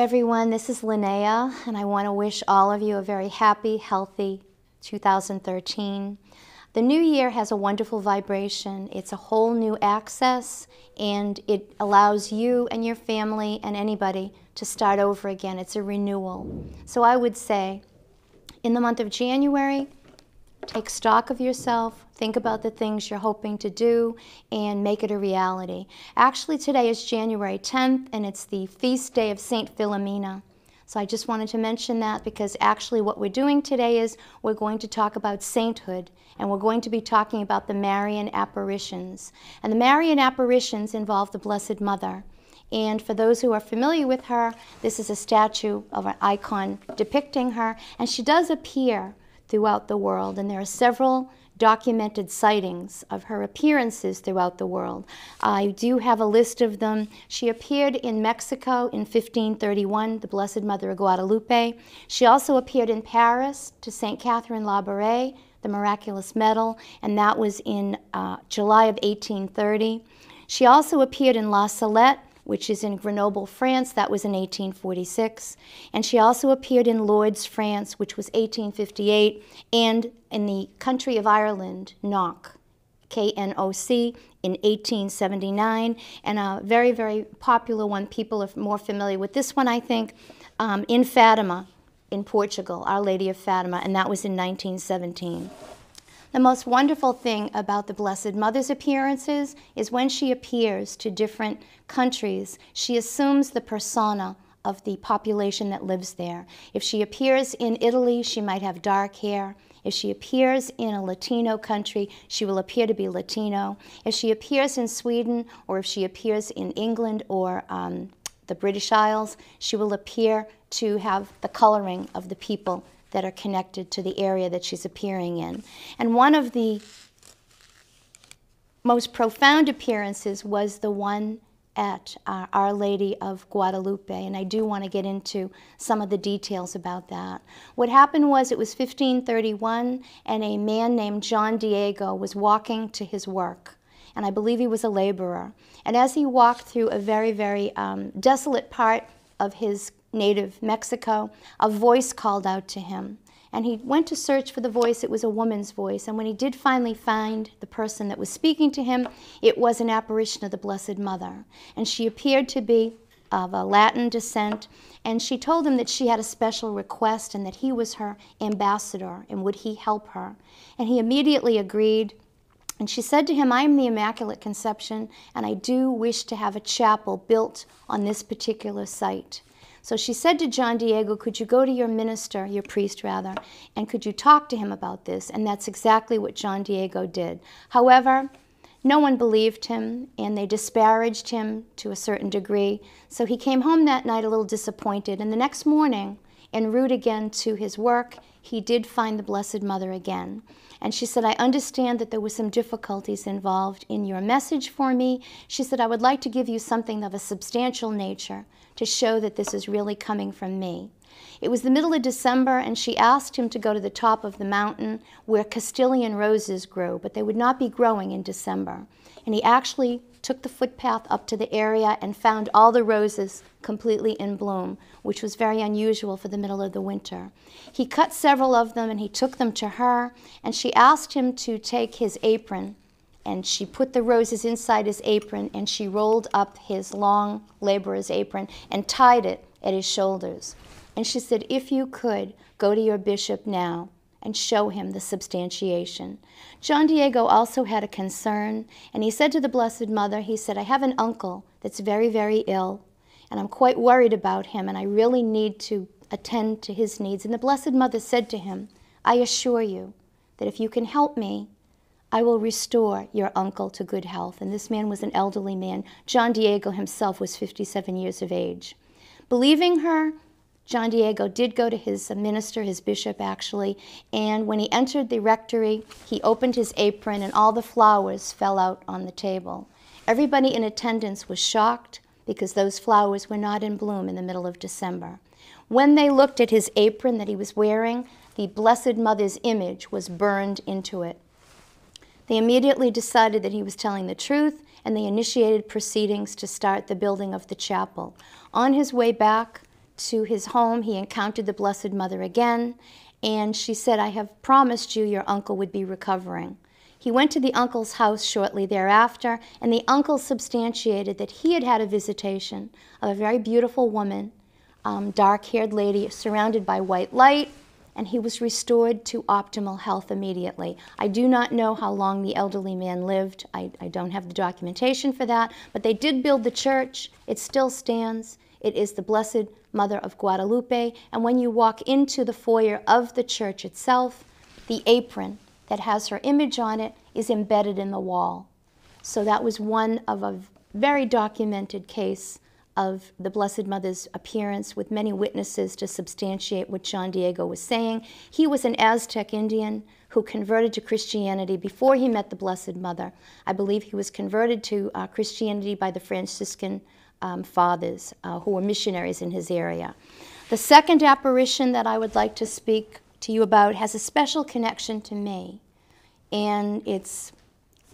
everyone, this is Linnea, and I want to wish all of you a very happy, healthy 2013. The new year has a wonderful vibration. It's a whole new access, and it allows you and your family and anybody to start over again. It's a renewal. So I would say, in the month of January, take stock of yourself, think about the things you're hoping to do, and make it a reality. Actually, today is January 10th, and it's the feast day of Saint Philomena. So I just wanted to mention that because actually what we're doing today is we're going to talk about sainthood, and we're going to be talking about the Marian apparitions. And the Marian apparitions involve the Blessed Mother. And for those who are familiar with her, this is a statue of an icon depicting her, and she does appear throughout the world, and there are several documented sightings of her appearances throughout the world. I do have a list of them. She appeared in Mexico in 1531, the Blessed Mother of Guadalupe. She also appeared in Paris to St. Catherine Labouré, the miraculous medal, and that was in July of 1830. She also appeared in La Salette, which is in Grenoble, France. That was in 1846. And she also appeared in Lourdes, France, which was 1858, and in the country of Ireland, Knock, K-N-O-C, in 1879. And a very, very popular one, people are more familiar with this one, I think, in Fatima, in Portugal, Our Lady of Fatima, and that was in 1917. The most wonderful thing about the Blessed Mother's appearances is when she appears to different countries, she assumes the persona of the population that lives there. If she appears in Italy, she might have dark hair. If she appears in a Latino country, she will appear to be Latino. If she appears in Sweden, or if she appears in England or the British Isles, she will appear to have the coloring of the people that are connected to the area that she's appearing in. And one of the most profound appearances was the one at Our Lady of Guadalupe, and I do want to get into some of the details about that. What happened was it was 1531, and a man named John Diego was walking to his work, and I believe he was a laborer. And as he walked through a very, very desolate part of his native Mexico, a voice called out to him. And he went to search for the voice. It was a woman's voice. And when he did finally find the person that was speaking to him, it was an apparition of the Blessed Mother. And she appeared to be of a Latin descent. And she told him that she had a special request and that he was her ambassador and would he help her. And he immediately agreed. And she said to him, I am the Immaculate Conception, and I do wish to have a chapel built on this particular site. So she said to John Diego, could you go to your minister, your priest rather, and could you talk to him about this? And that's exactly what John Diego did. However, no one believed him, and they disparaged him to a certain degree. So he came home that night a little disappointed, and the next morning, en route again to his work, he did find the Blessed Mother again. And she said, I understand that there were some difficulties involved in your message for me. She said, I would like to give you something of a substantial nature to show that this is really coming from me. It was the middle of December, and she asked him to go to the top of the mountain where Castilian roses grew, but they would not be growing in December. And he actually took the footpath up to the area and found all the roses completely in bloom, which was very unusual for the middle of the winter. He cut several of them and he took them to her, and she asked him to take his apron, and she put the roses inside his apron, and she rolled up his long laborer's apron and tied it at his shoulders. And she said, if you could, go to your bishop now and show him the substantiation. John Diego also had a concern, and he said to the Blessed Mother, he said, I have an uncle that's very, very ill, and I'm quite worried about him, and I really need to attend to his needs. And the Blessed Mother said to him, I assure you that if you can help me, I will restore your uncle to good health. And this man was an elderly man. John Diego himself was 57 years of age. Believing her, John Diego did go to his minister, his bishop actually, and when he entered the rectory, he opened his apron and all the flowers fell out on the table. Everybody in attendance was shocked because those flowers were not in bloom in the middle of December. When they looked at his apron that he was wearing, the Blessed Mother's image was burned into it. They immediately decided that he was telling the truth, and they initiated proceedings to start the building of the chapel. On his way back to his home, he encountered the Blessed Mother again, and she said, I have promised you your uncle would be recovering. He went to the uncle's house shortly thereafter, and the uncle substantiated that he had had a visitation of a very beautiful woman, dark-haired lady surrounded by white light, and he was restored to optimal health immediately. I do not know how long the elderly man lived. I don't have the documentation for that, but they did build the church. It still stands. It is the Blessed Mother of Guadalupe, and when you walk into the foyer of the church itself, the apron that has her image on it is embedded in the wall. So that was one of a very documented case of the Blessed Mother's appearance with many witnesses to substantiate what John Diego was saying. He was an Aztec Indian who converted to Christianity before he met the Blessed Mother. I believe he was converted to Christianity by the Franciscan fathers who were missionaries in his area. The second apparition that I would like to speak to you about has a special connection to me, and it's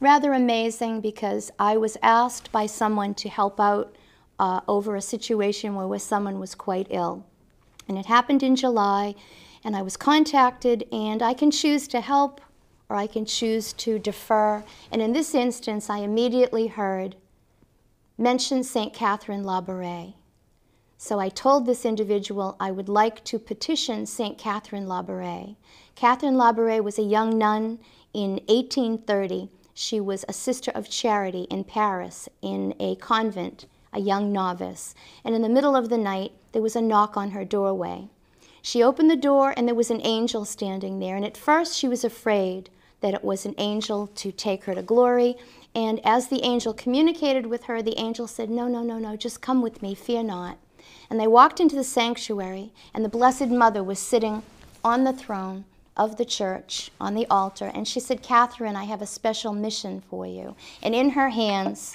rather amazing because I was asked by someone to help out over a situation where someone was quite ill. And it happened in July, and I was contacted, and I can choose to help or I can choose to defer. And in this instance, I immediately heard mention St. Catherine Labouré. So I told this individual I would like to petition St. Catherine Labouré. Catherine Labouré was a young nun in 1830. She was a sister of charity in Paris in a convent, a young novice, and in the middle of the night there was a knock on her doorway. She opened the door and there was an angel standing there, and at first she was afraid that it was an angel to take her to glory, and as the angel communicated with her, the angel said, no, no, no, no, just come with me, fear not. And they walked into the sanctuary, and the Blessed Mother was sitting on the throne of the church, on the altar, and she said, Catherine, I have a special mission for you. And in her hands,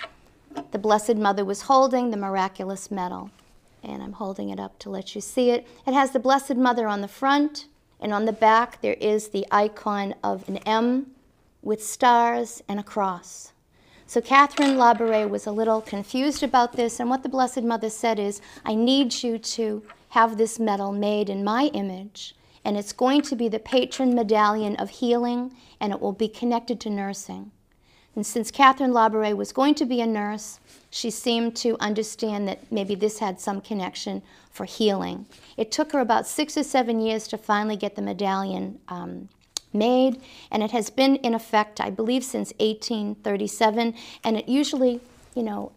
the Blessed Mother was holding the miraculous medal, and I'm holding it up to let you see it. It has the Blessed Mother on the front, and on the back there is the icon of an M with stars and a cross. So Catherine Labouré was a little confused about this, and what the Blessed Mother said is, I need you to have this medal made in my image, and it's going to be the patron medallion of healing, and it will be connected to nursing. And since Catherine Labouré was going to be a nurse, she seemed to understand that maybe this had some connection for healing. It took her about 6 or 7 years to finally get the medallion made, and it has been in effect, I believe, since 1837, and it usually,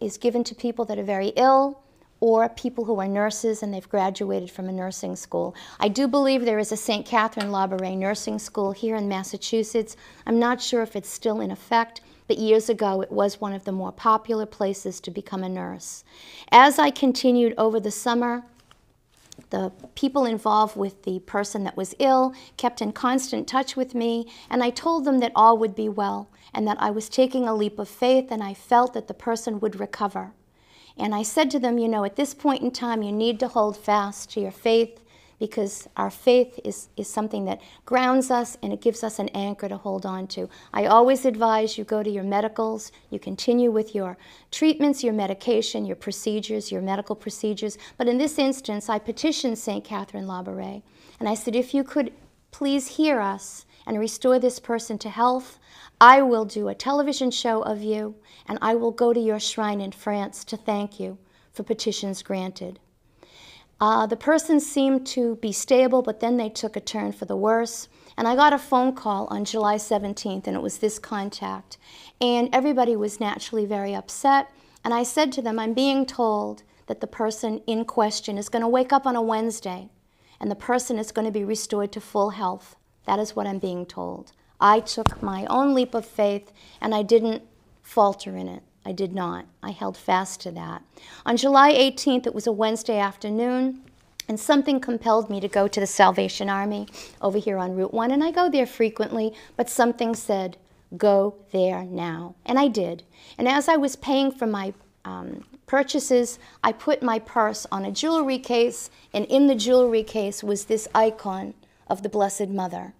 is given to people that are very ill or people who are nurses and they've graduated from a nursing school. I do believe there is a St. Catherine Labouré nursing school here in Massachusetts. I'm not sure if it's still in effect, but years ago it was one of the more popular places to become a nurse. As I continued over the summer, the people involved with the person that was ill kept in constant touch with me, and I told them that all would be well and that I was taking a leap of faith and I felt that the person would recover. And I said to them, at this point in time you need to hold fast to your faith, because our faith is something that grounds us and it gives us an anchor to hold on to. I always advise you go to your medicals, you continue with your treatments, your medication, your procedures, your medical procedures. But in this instance, I petitioned St. Catherine Labouré, and I said, if you could please hear us and restore this person to health, I will do a television show of you, and I will go to your shrine in France to thank you for petitions granted. The person seemed to be stable, but then they took a turn for the worse. And I got a phone call on July 17th, and it was this contact. And everybody was naturally very upset. And I said to them, I'm being told that the person in question is going to wake up on a Wednesday, and the person is going to be restored to full health. That is what I'm being told. I took my own leap of faith, and I didn't falter in it. I did not. I held fast to that. On July 18th, it was a Wednesday afternoon, and something compelled me to go to the Salvation Army over here on Route 1, and I go there frequently, but something said, go there now, and I did. And as I was paying for my purchases, I put my purse on a jewelry case, and in the jewelry case was this icon of the Blessed Mother.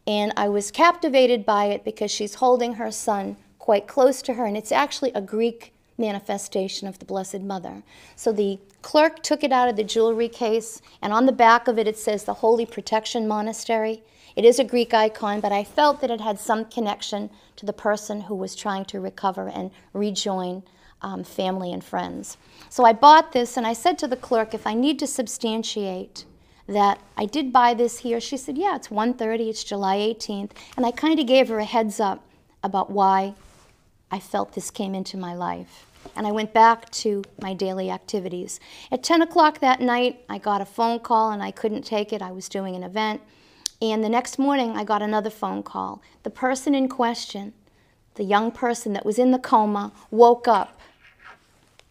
And I was captivated by it because she's holding her son quite close to her, and it's actually a Greek manifestation of the Blessed Mother. So the clerk took it out of the jewelry case, and on the back of it, it says the Holy Protection Monastery. It is a Greek icon, but I felt that it had some connection to the person who was trying to recover and rejoin family and friends. So I bought this, and I said to the clerk, if I need to substantiate that I did buy this here, she said, yeah, it's 1:30, it's July 18th, and I kind of gave her a heads up about why I felt this came into my life. And I went back to my daily activities. At 10 o'clock that night, I got a phone call, and I couldn't take it. I was doing an event. And the next morning, I got another phone call. The person in question, the young person that was in the coma, woke up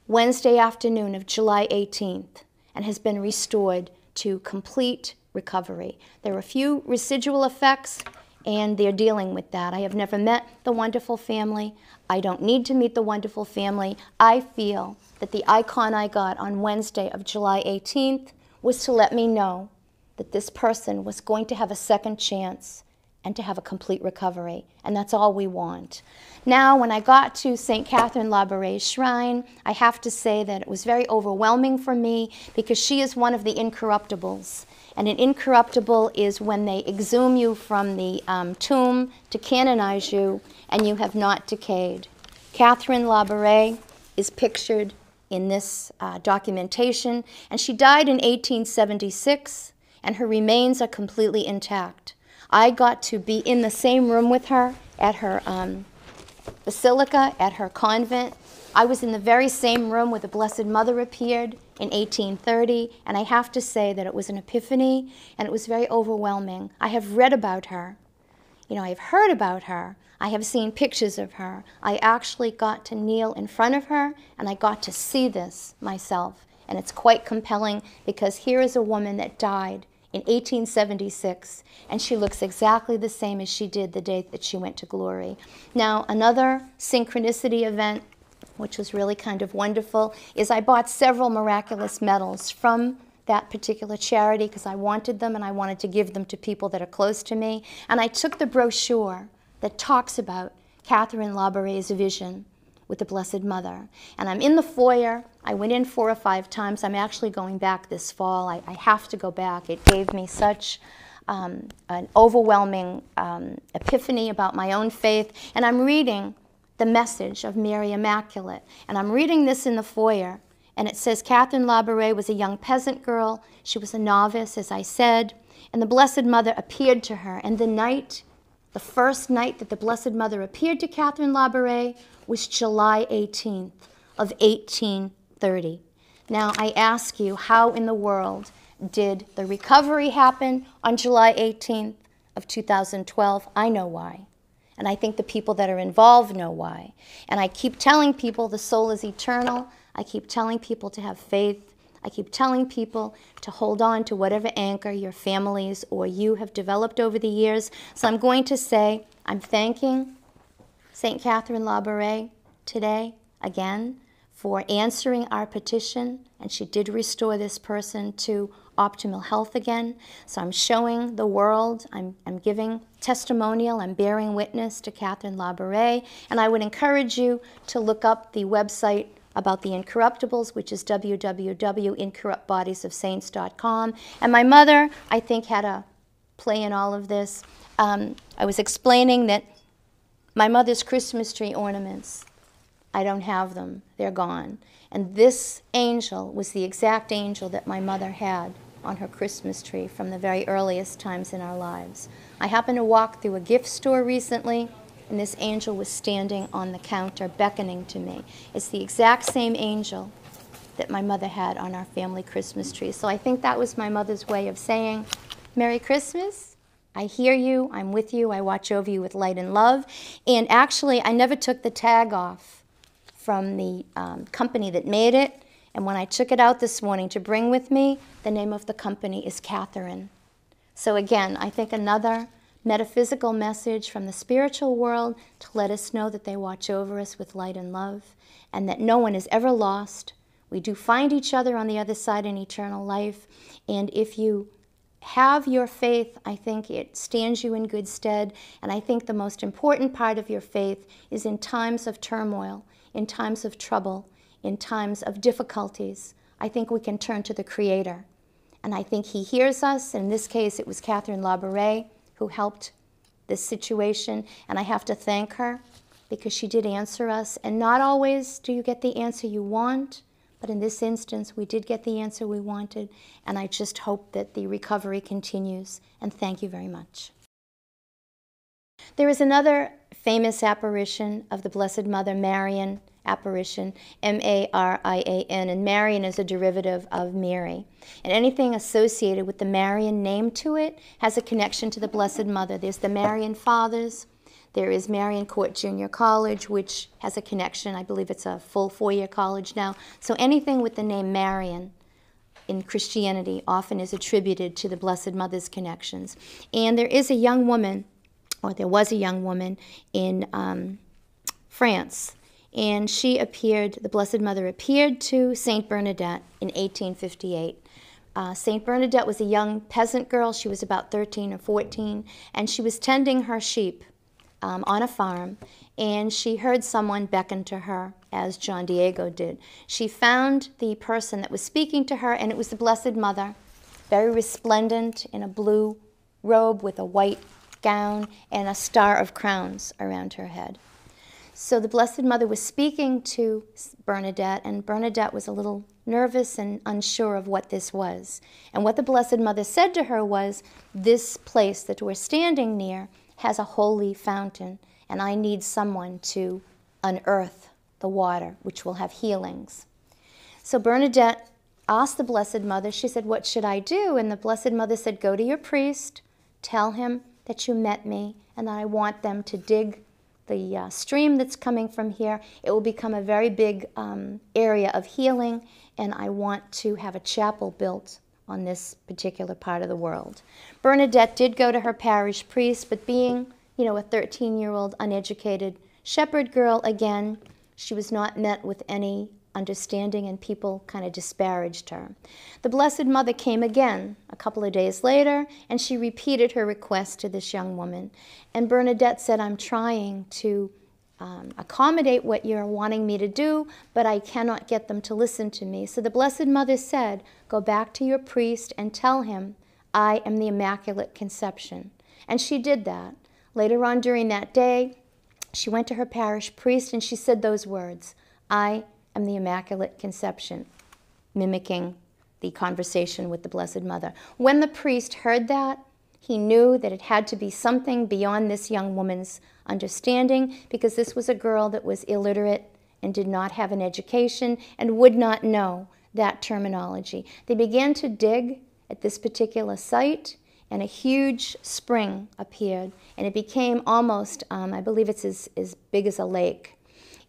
Wednesday afternoon of July 18th and has been restored to complete recovery. There are a few residual effects, and they're dealing with that. I have never met the wonderful family. I don't need to meet the wonderful family. I feel that the icon I got on Wednesday of July 18th was to let me know that this person was going to have a second chance and to have a complete recovery, and that's all we want. Now, when I got to St. Catherine Labouraire's shrine, I have to say that it was very overwhelming for me because she is one of the incorruptibles. And an incorruptible is when they exhume you from the tomb to canonize you, and you have not decayed. Catherine Labouraiре is pictured in this documentation, and she died in 1876, and her remains are completely intact. I got to be in the same room with her at her basilica, at her convent. I was in the very same room where the Blessed Mother appeared in 1830, and I have to say that it was an epiphany, and it was very overwhelming. I have read about her. You know, I have heard about her. I have seen pictures of her. I actually got to kneel in front of her, and I got to see this myself. And it's quite compelling because here is a woman that died in 1876, and she looks exactly the same as she did the day that she went to glory. Now, another synchronicity event, which was really kind of wonderful, is I bought several miraculous medals from that particular charity because I wanted them and I wanted to give them to people that are close to me. And I took the brochure that talks about Catherine Labouraire's vision with the Blessed Mother. And I'm in the foyer. I went in 4 or 5 times. I'm actually going back this fall. I have to go back. It gave me such an overwhelming epiphany about my own faith. And I'm reading the message of Mary Immaculate. And I'm reading this in the foyer. And it says, Catherine Labouraiре was a young peasant girl. She was a novice, as I said. And the Blessed Mother appeared to her. And the first night that the Blessed Mother appeared to Catherine Labouraire was July 18th of 1830. Now, I ask you, how in the world did the recovery happen on July 18th of 2012? I know why. And I think the people that are involved know why. And I keep telling people the soul is eternal. I keep telling people to have faith. I keep telling people to hold on to whatever anchor your families or you have developed over the years. So I'm going to say, I'm thanking St. Catherine Labouraire today, again, for answering our petition, and she did restore this person to optimal health again. So I'm showing the world, I'm giving testimonial, I'm bearing witness to Catherine Labouraire, and I would encourage you to look up the website about the incorruptibles, which is www.incorruptbodiesofsaints.com. And my mother, I think, had a play in all of this. I was explaining that my mother's Christmas tree ornaments, I don't have them. They're gone. And this angel was the exact angel that my mother had on her Christmas tree from the very earliest times in our lives. I happened to walk through a gift store recently, and this angel was standing on the counter beckoning to me. It's the exact same angel that my mother had on our family Christmas tree. So I think that was my mother's way of saying, Merry Christmas. I hear you, I'm with you, I watch over you with light and love. And actually, I never took the tag off from the company that made it. And when I took it out this morning to bring with me, the name of the company is Catherine. So again, I think another metaphysical message from the spiritual world to let us know that they watch over us with light and love, and that no one is ever lost. We do find each other on the other side in eternal life. And if you have your faith, I think it stands you in good stead. And I think the most important part of your faith is in times of turmoil, in times of trouble, in times of difficulties, I think we can turn to the Creator. And I think He hears us. In this case, it was Catherine Labouré who helped this situation. And I have to thank her because she did answer us. And not always do you get the answer you want, but in this instance, we did get the answer we wanted. And I just hope that the recovery continues. And thank you very much. There is another famous apparition of the Blessed Mother, Marian apparition, M-A-R-I-A-N, and Marian is a derivative of Mary. And anything associated with the Marian name to it has a connection to the Blessed Mother. There's the Marian Fathers, there is Marian Court Junior College, which has a connection. I believe it's a full 4-year college now. So anything with the name Marian in Christianity often is attributed to the Blessed Mother's connections. And there is a young woman, or there was a young woman in France, and she appeared, the Blessed Mother appeared to Saint Bernadette in 1858. Saint Bernadette was a young peasant girl. She was about 13 or 14, and she was tending her sheep on a farm, and she heard someone beckon to her, as John Diego did. She found the person that was speaking to her, and it was the Blessed Mother, very resplendent in a blue robe with a white gown and a star of crowns around her head. So the Blessed Mother was speaking to Bernadette, and Bernadette was a little nervous and unsure of what this was. And what the Blessed Mother said to her was, this place that we're standing near has a holy fountain, and I need someone to unearth the water, which will have healings. So Bernadette asked the Blessed Mother, she said, what should I do? And the Blessed Mother said, go to your priest, tell him that you met me, and that I want them to dig the stream that's coming from here. It will become a very big area of healing, and I want to have a chapel built on this particular part of the world. Bernadette did go to her parish priest, but being, a 13-year-old uneducated shepherd girl, again, she was not met with any understanding, and people kind of disparaged her. The Blessed Mother came again a couple of days later, and she repeated her request to this young woman. And Bernadette said, I'm trying to accommodate what you're wanting me to do, but I cannot get them to listen to me. So the Blessed Mother said, go back to your priest and tell him, I am the Immaculate Conception. And she did that. Later on during that day, she went to her parish priest and she said those words, I am the Immaculate Conception, mimicking the conversation with the Blessed Mother. When the priest heard that, he knew that it had to be something beyond this young woman's understanding, because this was a girl that was illiterate and did not have an education and would not know that terminology. They began to dig at this particular site, and a huge spring appeared, and it became almost, I believe it's as big as a lake.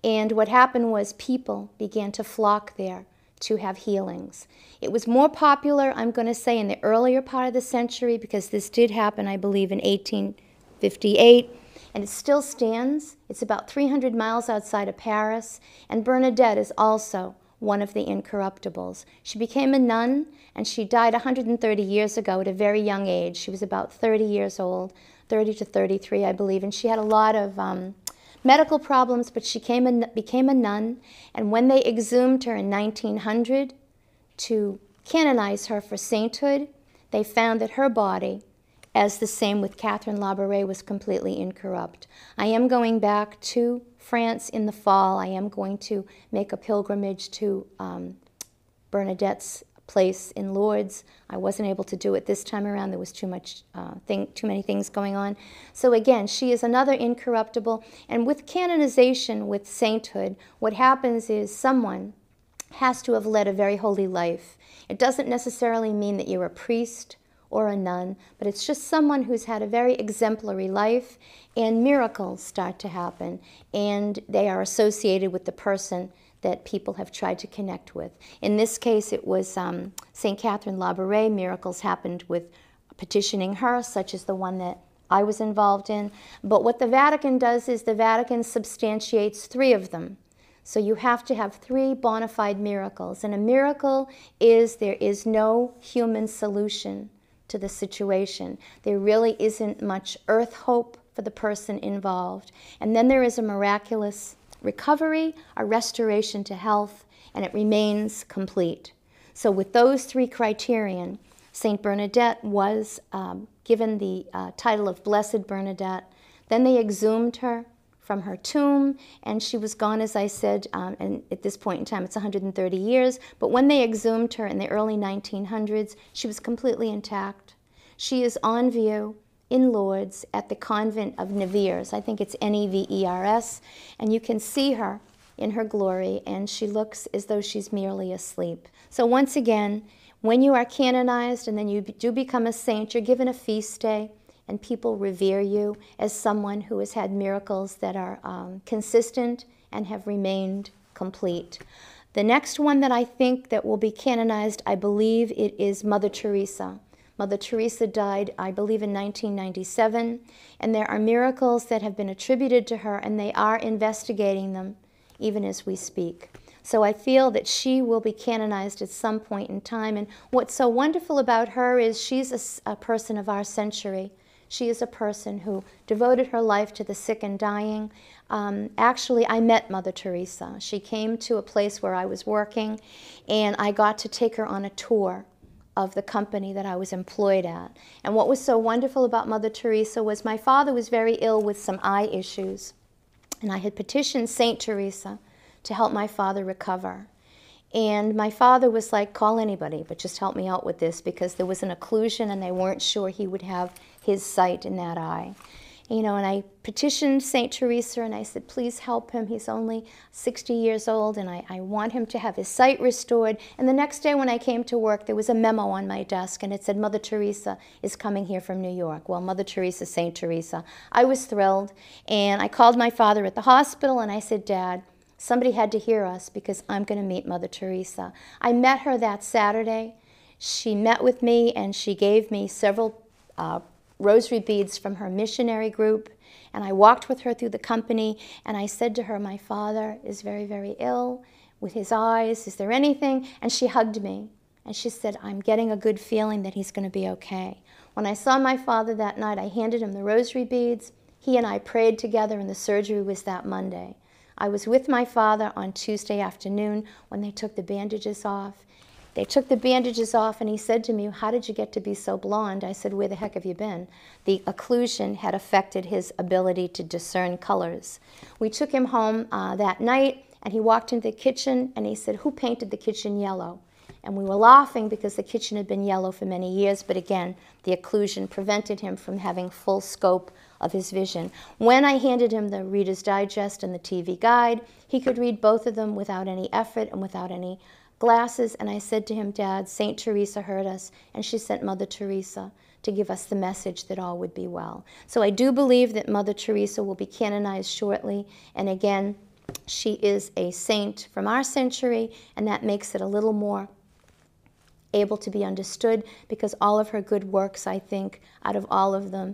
And what happened was people began to flock there to have healings. It was more popular, I'm going to say, in the earlier part of the century, because this did happen, I believe, in 1858, and it still stands. It's about 300 miles outside of Paris, and Bernadette is also one of the incorruptibles. She became a nun, and she died 130 years ago at a very young age. She was about 30 years old, 30 to 33, I believe, and she had a lot of medical problems, but she became a nun, and when they exhumed her in 1900 to canonize her for sainthood, they found that her body, as the same with Catherine Labouré, was completely incorrupt. I am going back to France in the fall. I am going to make a pilgrimage to Bernadette's place in Lourdes. I wasn't able to do it this time around. There was too many things going on. So again, she is another incorruptible. And with canonization, with sainthood, what happens is someone has to have led a very holy life. It doesn't necessarily mean that you're a priest or a nun, but it's just someone who's had a very exemplary life, and miracles start to happen, and they are associated with the person that people have tried to connect with. In this case, it was St. Catherine Labouré. Miracles happened with petitioning her, such as the one that I was involved in. But what the Vatican does is the Vatican substantiates 3 of them. So you have to have 3 bona fide miracles. And a miracle is there is no human solution to the situation. There really isn't much earth hope for the person involved. And then there is a miraculous recovery, a restoration to health, and it remains complete. So with those three criterion, Saint Bernadette was given the title of Blessed Bernadette. Then they exhumed her from her tomb, and she was gone, as I said, and at this point in time it's 130 years, but when they exhumed her in the early 1900s, she was completely intact. She is on view in Lourdes at the convent of Nevers. I think it's Nevers, and you can see her in her glory, and she looks as though she's merely asleep. So once again, when you are canonized and then you do become a saint, you're given a feast day, and people revere you as someone who has had miracles that are consistent and have remained complete. The next one that I think that will be canonized, I believe it is Mother Teresa. Mother Teresa died, I believe, in 1997, and there are miracles that have been attributed to her, and they are investigating them even as we speak. So I feel that she will be canonized at some point in time, and what's so wonderful about her is she's a person of our century. She is a person who devoted her life to the sick and dying. Actually, I met Mother Teresa. She came to a place where I was working, and I got to take her on a tour of the company that I was employed at. And what was so wonderful about Mother Teresa was my father was very ill with some eye issues, and I had petitioned Saint Teresa to help my father recover. And my father was like, call anybody, but just help me out with this, because there was an occlusion and they weren't sure he would have his sight in that eye. You know, and I petitioned Saint Teresa and I said, please help him. He's only 60 years old and I want him to have his sight restored. And the next day when I came to work, there was a memo on my desk and it said, Mother Teresa is coming here from New York. Well, Mother Teresa, Saint Teresa. I was thrilled, and I called my father at the hospital and I said, Dad, somebody had to hear us because I'm going to meet Mother Teresa. I met her that Saturday. She met with me and she gave me several rosary beads from her missionary group, and I walked with her through the company, and I said to her, my father is very, very ill with his eyes. Is there anything? And she hugged me, and she said, I'm getting a good feeling that he's going to be okay. When I saw my father that night, I handed him the rosary beads. He and I prayed together, and the surgery was that Monday. I was with my father on Tuesday afternoon when they took the bandages off. They took the bandages off, and he said to me, how did you get to be so blonde? I said, where the heck have you been? The occlusion had affected his ability to discern colors. We took him home that night, and he walked into the kitchen, and he said, who painted the kitchen yellow? And we were laughing because the kitchen had been yellow for many years, but again, the occlusion prevented him from having full scope of his vision. When I handed him the Reader's Digest and the TV Guide, he could read both of them without any effort and without any glasses, and I said to him, Dad, Saint Teresa heard us, and she sent Mother Teresa to give us the message that all would be well. So I do believe that Mother Teresa will be canonized shortly, and again, she is a saint from our century, and that makes it a little more able to be understood, because all of her good works, I think, out of all of them,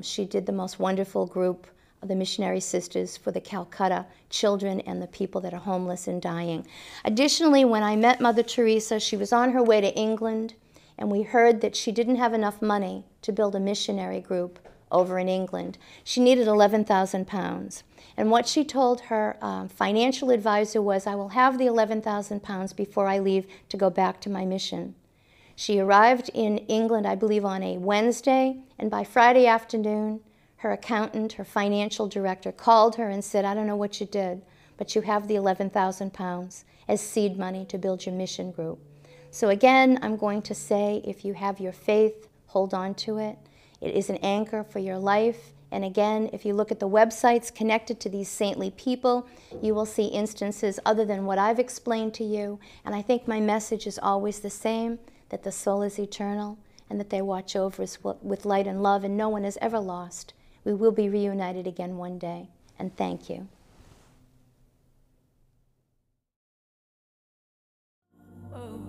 she did the most wonderful group, the missionary sisters for the Calcutta children and the people that are homeless and dying. Additionally, when I met Mother Teresa, she was on her way to England, and we heard that she didn't have enough money to build a missionary group over in England. She needed 11,000 pounds. And what she told her financial advisor was, I will have the 11,000 pounds before I leave to go back to my mission. She arrived in England, I believe, on a Wednesday, and by Friday afternoon, her accountant, her financial director, called her and said, I don't know what you did, but you have the 11,000 pounds as seed money to build your mission group. So again, I'm going to say, if you have your faith, hold on to it. It is an anchor for your life. And again, if you look at the websites connected to these saintly people, you will see instances other than what I've explained to you. And I think my message is always the same, that the soul is eternal and that they watch over us with light and love, and no one is ever lost. We will be reunited again one day, and thank you. Oh